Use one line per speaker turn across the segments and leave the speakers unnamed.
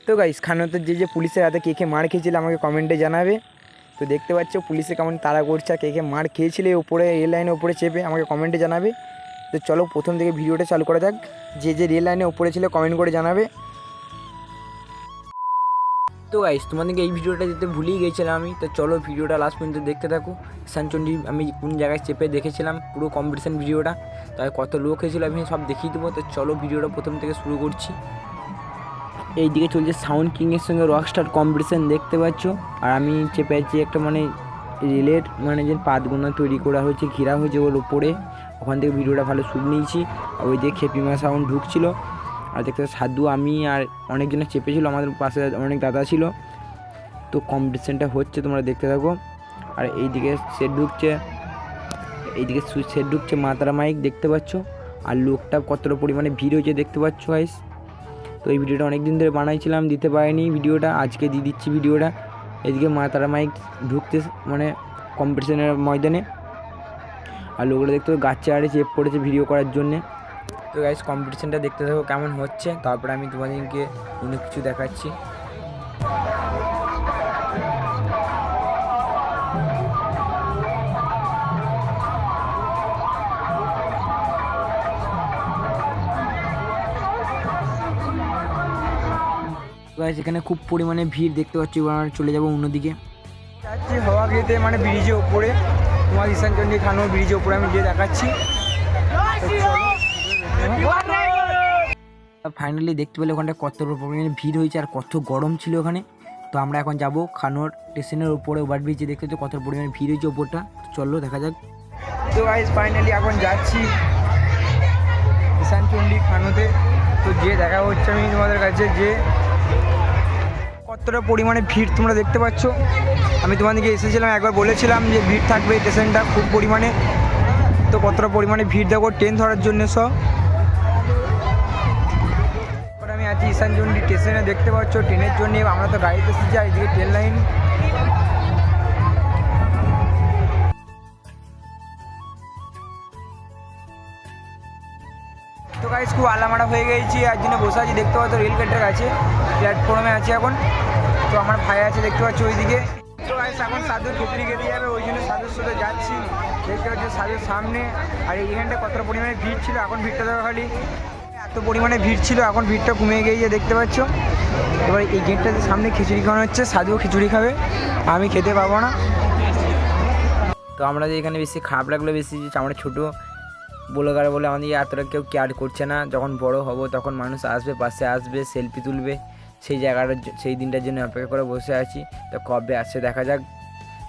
তো গাইস খানোতে যে পুলিশের হাতে কে মার খেয়েছিল আমাকে কমেন্টে জানাবে। তো দেখতে পাচ্ছ পুলিশে কেমন তাড়া করছে, কে মার খেয়েছিলে ওপরে রেল লাইনের ওপরে চেপে আমাকে কমেন্টে জানাবে। তো চলো প্রথম থেকে ভিডিওটা চালু করা যাক। যে রেল লাইনের ওপরে ছিল কমেন্ট করে জানাবে। তো গাইস তোমাদেরকে এই ভিডিওটা দিতে ভুলেই গিয়েছিলাম আমি। তো চলো ভিডিওটা লাস্ট পর্যন্ত দেখতে থাকো। ইসানচন্ডী আমি কোন জায়গায় চেপে দেখেছিলাম পুরো কম্পিটিশান ভিডিওটা, তাই কত লোক হয়েছিল আমি সব দেখিয়ে দেবো। তো চলো ভিডিওটা প্রথম থেকে শুরু করছি। এই দিকে চলছে সাউন্ড কিংয়ের সঙ্গে রকস্টার কম্পিটিশান দেখতে পাচ্ছ। আর আমি চেপে আছি একটা রেলের যে পাতগুলো তৈরি করা হয়েছে, ঘেরা হয়েছে ওর উপরে, ওখান থেকে ভিডিওটা ভালো শুট নিয়েছি। আর ওই দিকে খেপিমা সাউন্ড ঢুকছিল। আর দেখতে সাধু আমি আর অনেকজনে চেপেছিল, আমাদের পাশে অনেক দাদা ছিল। তো কম্পিটিশানটা হচ্ছে তোমরা দেখতে থাকো। আর এইদিকে সেট ঢুকছে, এইদিকে সেট ঢুকছে মাতারা মাইক দেখতে পাচ্ছ। আর লোকটা কতটা পরিমাণে ভিড় হয়েছে দেখতে পাচ্ছ গাইস। তো এই ভিডিওটা অনেক দিন ধরে বানাইছিলাম, দিতে পারিনি ভিডিওটা, আজকে দিয়ে দিচ্ছি ভিডিওটা। এদিকে মাতারা মাইক ঢুকতে কম্পিটিশনের ময়দানে। আর লোকটা দেখতে গাছে আড়ে চেপ পড়েছে ভিডিও করার জন্যে। তো গাইস কম্পিটিশানটা দেখতে থাকো কেমন হচ্ছে, তারপরে আমি তোমাদেরকে অনেক কিছু দেখাচ্ছি। গাইস এখানে খুব পরিমাণে ভিড় দেখতে পাচ্ছি। এবার আমরা চলে যাবো অন্যদিকে। যাচ্ছি হওয়া গেতে ব্রিজের ওপরে, তোমার ইসানচন্ডী খানো ব্রিজের ওপরে আমি গিয়ে দেখাচ্ছি। ফাইনালি দেখতে পেলে ওখানটা কত পরিমাণে ভিড় হয়েছে আর কত গরম ছিল ওখানে। তো আমরা এখন যাবো খানোর স্টেশনের উপরে ওভারব্রিজে, দেখতে হচ্ছে কত পরিমাণে ভিড় হয়েছে ওপরটা। চলো দেখা যাক। তো গাইস ফাইনালি এখন যাচ্ছি ইসানচন্ডী খানোতে। তো যে দেখা হচ্ছে আমি তোমাদের কাছে যে কতটা পরিমাণে ভিড় তোমরা দেখতে পাচ্ছ। আমি তোমাদেরকে এসেছিলাম একবার বলেছিলাম যে ভিড় থাকবে স্টেশনটা খুব পরিমাণে। তো কতটা পরিমাণে ভিড় দেখো ট্রেন ধরার জন্য সব। আমি আছি ইসানচন্ডী স্টেশনে দেখতে পাচ্ছ ট্রেনের জন্য। আমরা তো গাড়িতে এসেছি, আর এদিকে ট্রেন লাইন। তো গাইস খুব আলামারা হয়ে গেছি, আর জন্য বসে আছি দেখতে পাচ্ছ রেল গেটের কাছে, প্ল্যাটফর্মে আছি এখন। তো আমার ভাই আছে দেখতে পাচ্ছি ওইদিকে। তো গাইস এখন সাধুর খিচুড়ি খেতে যাবে, ওই জন্য সাধুর সাথে যাচ্ছি। দেখতে পাচ্ছি সাধুর সামনে। আর এইখানটা কতটা পরিমাণে ভিড় ছিল, এখন ভিড়টা দেখো খালি। এত পরিমাণে ভিড় ছিল, এখন ভিড়টা কমে গিয়েছে দেখতে পাচ্ছ। এবার এই গেটটাতে সামনে খিচুড়ি খাওয়ানো হচ্ছে, সাধুও খিচুড়ি খাবে, আমি খেতে পাবো না। তো আমরা যে এখানে বেশি খারাপ লাগলো, বেশি আমরা ছোটো ব্লগার বলে আমাদের এতটা কেউ কেয়ার করছে না। যখন বড় হব তখন মানুষ আসবে, পাশে আসবে, সেলফি তুলবে, সেই জায়গাটার সেই দিনটার জন্য অপেক্ষা করে বসে আছি। তো কবে আসছে দেখা যাক।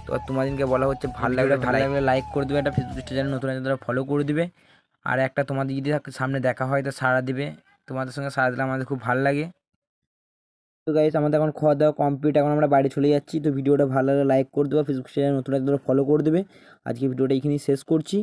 তো তোমাদেরকে বলা হচ্ছে ভালো লাগলে লাইক করে দেবে, একটা ফেসবুক চ্যানেল নতুন আছে তারা ফলো করে দিবে। আর একটা তোমাদের যদি সামনে দেখা হয় তো সাড়া দিবে, তোমাদের সঙ্গে সাড়া দিলে আমাদের খুব ভালো লাগে। তো গাইস আমাদের এখন খাওয়া দাওয়া কমপ্লিট, এখন আমরা বাড়ি চলে যাচ্ছি। তো ভিডিওটা ভালো লাগলে লাইক করে দেবে, ফেসবুক চ্যানেল নতুন একদম ফলো করে দেবে। আজকে ভিডিওটা এখানেই শেষ করছি।